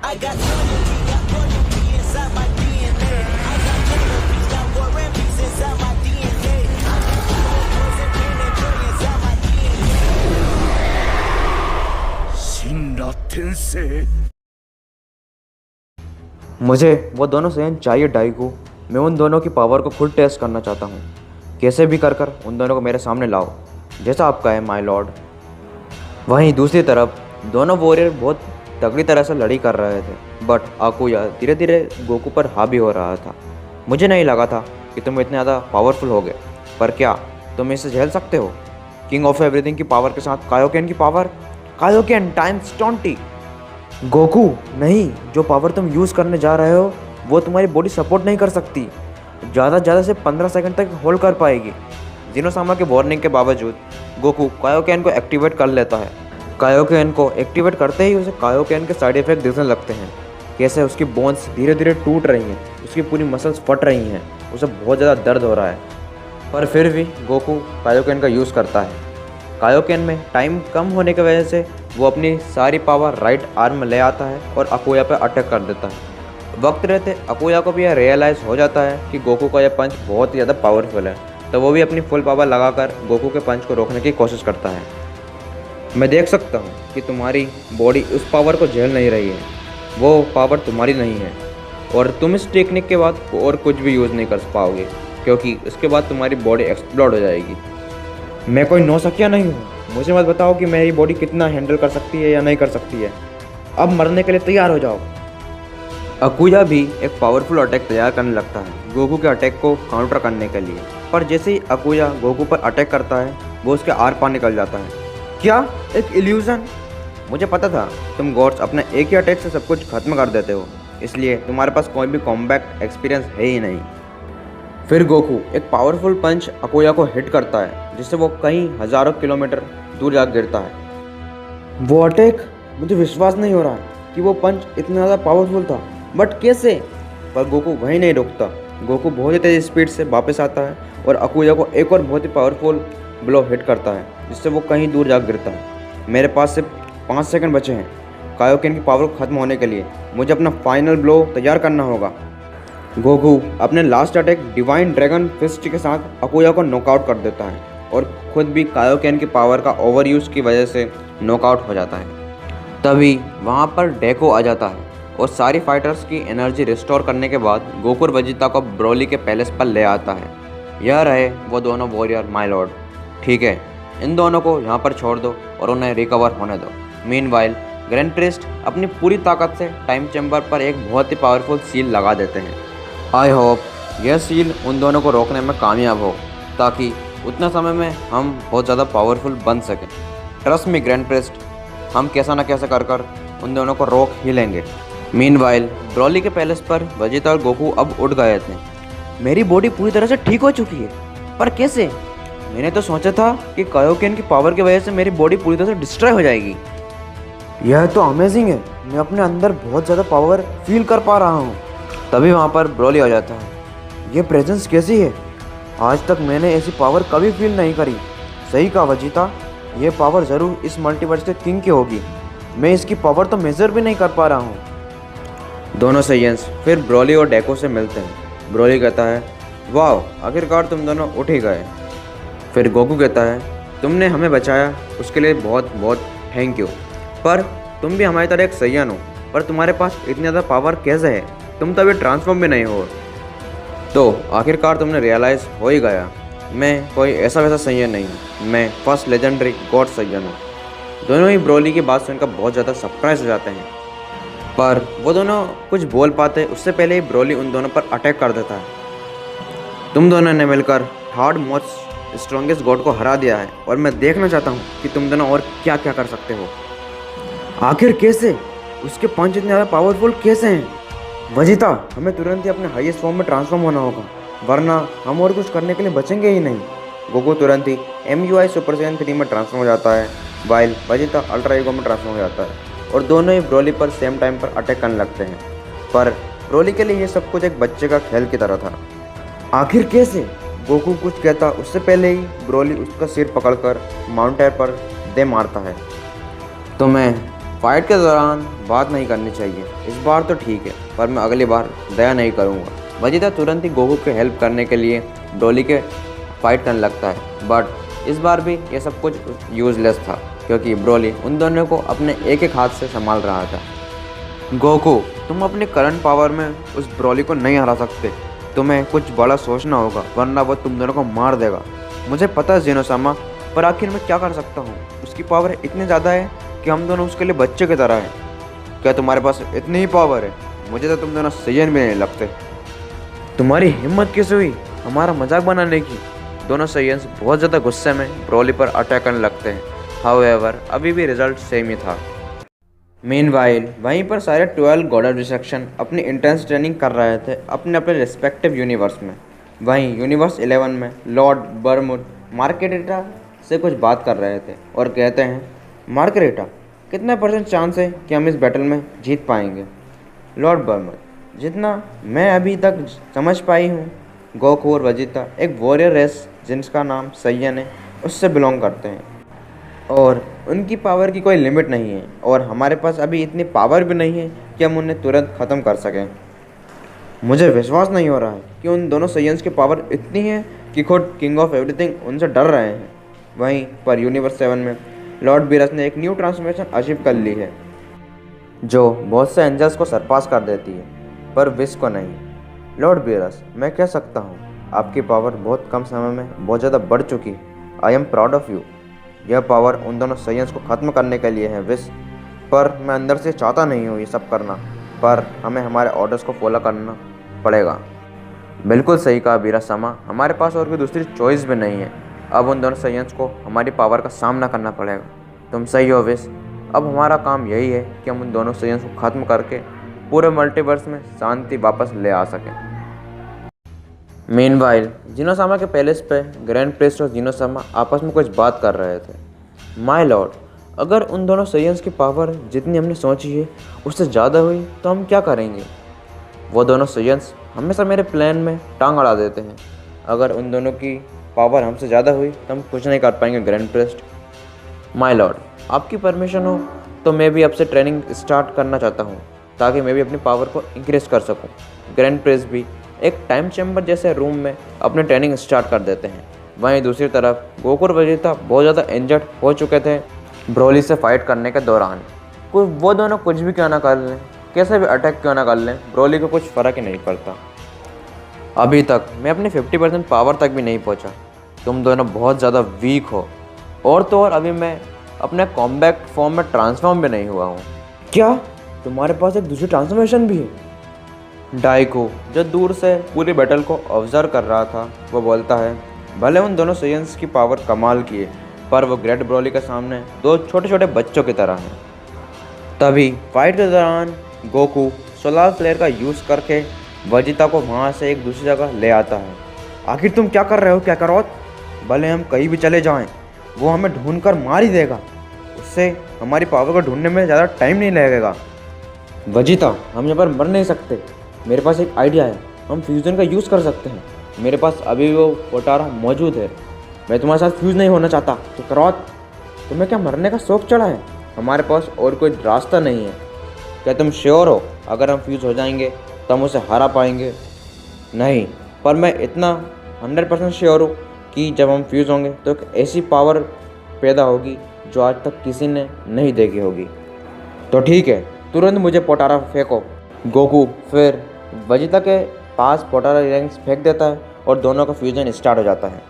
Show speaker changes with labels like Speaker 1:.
Speaker 1: I got loyalty inside my DNA. I got inner peace, got war and peace inside my DNA. I got poison, pain, and joy inside my DNA.
Speaker 2: शिनरा तेंसेई।
Speaker 3: मुझे वो दोनों सेन चाहिए डाइगो। मैं उन दोनों की power को खुद टेस्ट करना चाहता हूँ। कैसे भी कर कर उन दोनों को मेरे सामने लाओ, जैसा आपका है माय लॉर्ड। वहीं दूसरी तरफ दोनों वॉरियर बहुत तगड़ी तरह से लड़ी कर रहे थे, बट अकुया धीरे धीरे गोकू पर हावी हो रहा था। मुझे नहीं लगा था कि तुम इतने ज़्यादा पावरफुल होगे, पर क्या तुम इसे झेल सकते हो? किंग ऑफ एवरीथिंग की पावर के साथ कायोकेन की पावर, कायोकेन टाइम्स 20। गोकू नहीं, जो पावर तुम यूज़ करने जा रहे हो वो तुम्हारी बॉडी सपोर्ट नहीं कर सकती। ज़्यादा से 15 सेकंड तक होल्ड कर पाएगी। जिनोसामा के वार्निंग के बावजूद गोकू कायोकेन को एक्टिवेट कर लेता है। कायोकेन को एक्टिवेट करते ही उसे कायोकेन के साइड इफेक्ट दिखने लगते हैं। कैसे उसकी बोन्स धीरे धीरे टूट रही हैं, उसकी पूरी मसल्स फट रही हैं, उसे बहुत ज़्यादा दर्द हो रहा है, पर फिर भी गोकू कायोकेन का यूज़ करता है। कायोकेन में टाइम कम होने की वजह से वो अपनी सारी पावर राइट आर्म में ले आता है और अकुया पर अटैक कर देता है। वक्त रहते अकुया को भी यह रियलाइज़ हो जाता है कि गोकू का यह पंच बहुत ही ज़्यादा पावरफुल है, तो वो भी अपनी फुल पावर लगाकर गोकू के पंच को रोकने की कोशिश करता है। मैं देख सकता हूँ कि तुम्हारी बॉडी उस पावर को झेल नहीं रही है, वो पावर तुम्हारी नहीं है और तुम इस टेक्निक के बाद और कुछ भी यूज़ नहीं कर पाओगे, क्योंकि इसके बाद तुम्हारी बॉडी एक्सप्लोड हो जाएगी। मैं कोई नौसिखिया नहीं हूँ, मुझे मत बताओ कि मेरी बॉडी कितना हैंडल कर सकती है या नहीं कर सकती है। अब मरने के लिए तैयार हो जाओ। अकुया भी एक पावरफुल अटैक तैयार करने लगता है गोकू के अटैक को काउंटर करने के लिए, पर जैसे ही अकुया गोकू पर अटैक करता है वो उसके आर पार निकल जाता है। क्या एक इल्यूजन? मुझे पता था तुम गॉड्स अपने एक ही अटैक से सब कुछ खत्म कर देते हो, इसलिए तुम्हारे पास कोई भी कॉम्बैट एक्सपीरियंस है ही नहीं। फिर गोकू एक पावरफुल पंच अकुया को हिट करता है, जिससे वो कई हज़ारों किलोमीटर दूर जा गिरता है। वो अटैक, मुझे विश्वास नहीं हो रहा है कि वो पंच इतना ज़्यादा पावरफुल था, बट कैसे? पर गोकू वहीं नहीं रुकता। गोकू बहुत ही तेज़ स्पीड से वापस आता है और अकुया को एक और बहुत ही पावरफुल ब्लो हिट करता है, जिससे वो कहीं दूर जा गिरता है। मेरे पास सिर्फ 5 सेकंड बचे हैं कायोकेन की पावर खत्म होने के लिए। मुझे अपना फाइनल ब्लो तैयार करना होगा। गोकू अपने last attack divine dragon fist के साथ अकुया को नॉकआउट कर देता है और खुद भी कायोकेन की पावर का ओवर यूज़ की वजह से नॉकआउट हो जाता है। तभी वहाँ पर डेको आ जाता है और सारी फाइटर्स की एनर्जी रिस्टोर करने के बाद गोकू और वेजिटा को ब्रोली के पैलेस पर ले आता है। यह रहे वो दोनों वॉरियर माय लॉर्ड। ठीक है, इन दोनों को यहाँ पर छोड़ दो और उन्हें रिकवर होने दो। मीनवाइल ग्रैंड प्रिस्ट अपनी पूरी ताकत से टाइम चैम्बर पर एक बहुत ही पावरफुल सील लगा देते हैं। आई होप यह सील उन दोनों को रोकने में कामयाब हो, ताकि उतना समय में हम बहुत ज़्यादा पावरफुल बन सकें। ट्रस्ट मी ग्रैंड प्रिस्ट, हम कैसा न कैसा कर कर उन दोनों को रोक ही लेंगे। मीनवाइल ब्रोली के पैलेस पर वेजिटा और गोकू अब उठ गए थे। मेरी बॉडी पूरी तरह से ठीक हो चुकी है, पर कैसे? मैंने तो सोचा था कि कायोकेन की पावर की वजह से मेरी बॉडी पूरी तरह से डिस्ट्रॉय हो जाएगी। यह तो अमेजिंग है, मैं अपने अंदर बहुत ज़्यादा पावर फील कर पा रहा हूँ। तभी वहाँ पर ब्रोली आ जाता है। ये प्रेजेंस कैसी है? आज तक मैंने ऐसी पावर कभी फील नहीं करी। सही कहा वेजिटा, ये पावर ज़रूर इस मल्टीवर्स के किंग की होगी। मैं इसकी पावर तो मेज़र भी नहीं कर पा रहा हूँ। दोनों सैयंस फिर ब्रोली और डेको से मिलते हैं। ब्रोली कहता है, वाह, आखिरकार तुम दोनों उठ ही गए। फिर गोकू कहता है, तुमने हमें बचाया, उसके लिए बहुत बहुत थैंक यू। पर तुम भी हमारी तरह एक सैयन हो, पर तुम्हारे पास इतनी ज़्यादा पावर कैसे है? तुम तो अभी ट्रांसफॉर्म भी नहीं हो। तो आखिरकार तुमने रियलाइज़ हो ही गया, मैं कोई ऐसा वैसा सैयन नहीं हूँ, मैं फर्स्ट लेजेंडरी गॉड सैयन हूँ। दोनों ही ब्रोली की बात सुनकर बहुत ज़्यादा सरप्राइज हो जाते हैं, पर वो दोनों कुछ बोल पाते उससे पहले ही ब्रोली उन दोनों पर अटैक कर देता है। तुम दोनों ने मिलकर थर्ड मोस्ट स्ट्रॉन्गेस्ट गॉड को हरा दिया है और मैं देखना चाहता हूँ कि तुम दोनों और क्या क्या कर सकते हो। आखिर कैसे? उसके पंच इतने ज़्यादा पावरफुल कैसे हैं? वेजिटा, हमें तुरंत ही अपने हाईएस्ट फॉर्म में ट्रांसफॉर्म होना होगा, वरना हम और कुछ करने के लिए बचेंगे ही नहीं। गोकू तुरंत ही MUI सुपर सैयन 3 में ट्रांसफॉर्म हो जाता है, वाइल वेजिटा अल्ट्रा ईगो में ट्रांसफॉर्म हो जाता है और दोनों ही ब्रोली पर सेम टाइम पर अटैक करने लगते हैं। पर ब्रोली के लिए ये सब कुछ एक बच्चे का खेल की तरह था। आखिर कैसे? गोकू कुछ कहता उससे पहले ही ब्रोली उसका सिर पकड़कर माउंटेन पर दे मारता है। तो मैं फाइट के दौरान बात नहीं करनी चाहिए। इस बार तो ठीक है, पर मैं अगली बार दया नहीं करूँगा। वेजिटा तुरंत ही गोकू के हेल्प करने के लिए ब्रोली के फाइट करने लगता है, बट इस बार भी ये सब कुछ यूजलेस था क्योंकि ब्रोली उन दोनों को अपने एक एक हाथ से संभाल रहा था। गोकू, तुम अपने करंट पावर में उस ब्रोली को नहीं हरा सकते। तुम्हें कुछ बड़ा सोचना होगा, वरना वो तुम दोनों को मार देगा। मुझे पता है ज़ेनोसामा, पर आखिर मैं क्या कर सकता हूँ? उसकी पावर इतनी ज़्यादा है कि हम दोनों उसके लिए बच्चे की तरह हैं। क्या तुम्हारे पास इतनी ही पावर है? मुझे तो तुम दोनों सैयन भी नहीं लगते। तुम्हारी हिम्मत कैसे हुई हमारा मजाक बनाने की? दोनों सैयन्स बहुत ज़्यादा गुस्से में ब्रोली पर अटैक करने लगते हैं। हाउएवर, अभी भी रिजल्ट सेम ही था। मीनवाइल वहीं पर सारे 12 गॉड ऑफ डिस्ट्रक्शन अपनी इंटेंस ट्रेनिंग कर रहे थे अपने अपने रिस्पेक्टिव यूनिवर्स में। वहीं यूनिवर्स 11 में लॉर्ड बर्मुड मार्केरेटा से कुछ बात कर रहे थे और कहते हैं, मार्केरेटा, कितना % चांस है कि हम इस बैटल में जीत पाएंगे? लॉर्ड बर्मुड, जितना मैं अभी तक समझ पाई हूँ, गोकू और वेजिटा एक वॉरियर रेस जिनका नाम सैयन है उससे बिलोंग करते हैं और उनकी पावर की कोई लिमिट नहीं है और हमारे पास अभी इतनी पावर भी नहीं है कि हम उन्हें तुरंत ख़त्म कर सकें। मुझे विश्वास नहीं हो रहा है कि उन दोनों सैयन्स की पावर इतनी है कि खुद किंग ऑफ एवरीथिंग उनसे डर रहे हैं। वहीं पर यूनिवर्स 7 में लॉर्ड बीरस ने एक न्यू ट्रांसफॉर्मेशन अचीव कर ली है जो बहुत से एंजल्स को सरपास कर देती है, पर विश को नहीं। लॉर्ड बीरस, मैं कह सकता हूँ आपकी पावर बहुत कम समय में बहुत ज़्यादा बढ़ चुकी है। I am proud of you. यह पावर उन दोनों सैयन्स को ख़त्म करने के लिए है विश, पर मैं अंदर से चाहता नहीं हूँ ये सब करना, पर हमें हमारे ऑर्डर्स को फॉलो करना पड़ेगा। बिल्कुल सही कहा बीरस-सामा, हमारे पास और कोई दूसरी चॉइस भी नहीं है। अब उन दोनों सैयन्स को हमारी पावर का सामना करना पड़ेगा। तुम सही हो विश, अब हमारा काम यही है कि हम उन दोनों सैयन्स को ख़त्म करके पूरे मल्टीवर्स में शांति वापस ले आ सकें। मीनवाइल ज़ेनोसामा के पैलेस पे ग्रैंड प्रिस्ट और ज़ेनोसामा आपस में कुछ बात कर रहे थे। माय लॉर्ड, अगर उन दोनों सैयन्स की पावर जितनी हमने सोची है उससे ज़्यादा हुई तो हम क्या करेंगे? वो दोनों सैयन्स हमेशा मेरे प्लान में टांग अड़ा देते हैं। अगर उन दोनों की पावर हमसे ज़्यादा हुई तो हम कुछ नहीं कर पाएंगे ग्रैंड प्रिस्ट। माय लॉर्ड, आपकी परमिशन हो तो मैं भी आपसे ट्रेनिंग स्टार्ट करना चाहता हूँ ताकि मैं भी अपनी पावर को इंक्रीज कर सकूँ। ग्रैंड प्रिस्ट भी एक टाइम चैम्बर जैसे रूम में अपने ट्रेनिंग स्टार्ट कर देते हैं। वहीं दूसरी तरफ गोकू और वेजिटा बहुत ज़्यादा इंजर्ड हो चुके थे ब्रोली से फाइट करने के दौरान। वो दोनों कुछ भी क्यों ना कर लें, कैसे भी अटैक क्यों ना कर लें, ब्रोली को कुछ फ़र्क ही नहीं पड़ता। अभी तक मैं अपने 50% पावर तक भी नहीं पहुंचा। तुम दोनों बहुत ज़्यादा वीक हो, और तो और अभी मैं अपने कॉम्बैक्ट फॉर्म में ट्रांसफॉर्म भी नहीं हुआ हूँ। क्या तुम्हारे पास एक दूसरी ट्रांसफॉर्मेशन भी है? डाइको, जो दूर से पूरी बैटल को ऑब्जर्व कर रहा था, वो बोलता है, भले उन दोनों सैयन्स की पावर कमाल की है, पर वो ग्रेट ब्रोली के सामने दो छोटे छोटे बच्चों की तरह हैं। तभी फाइट के दौरान गोकू सोलार फ्लेयर का यूज़ करके वेजिटा को वहाँ से एक दूसरी जगह ले आता है। आखिर तुम क्या कर रहे हो काकारोत? भले हम कहीं भी चले जाएं, वो हमें ढूंढ कर मार ही देगा। उससे हमारी पावर को ढूंढने में ज़्यादा टाइम नहीं लगेगा। वेजिटा, हम यहाँ पर मर नहीं सकते। मेरे पास एक आइडिया है, हम फ्यूज़न का यूज़ कर सकते हैं। मेरे पास अभी वो पोटारा मौजूद है। मैं तुम्हारे साथ फ्यूज़ नहीं होना चाहता। तो करौत, तुम्हें क्या मरने का शौक चढ़ा है? हमारे पास और कोई रास्ता नहीं है। क्या तुम श्योर हो अगर हम फ्यूज़ हो जाएंगे तो हम उसे हरा पाएंगे? नहीं, पर मैं इतना 100% श्योर हूँ कि जब हम फ्यूज़ होंगे तो एक ऐसी पावर पैदा होगी जो आज तक किसी ने नहीं देखी होगी। तो ठीक है, तुरंत मुझे पोटारा फेंको। गोकू फिर वेजिटा के पास पोटारा रिंग्स फेंक देता है और दोनों का फ्यूजन स्टार्ट हो जाता है।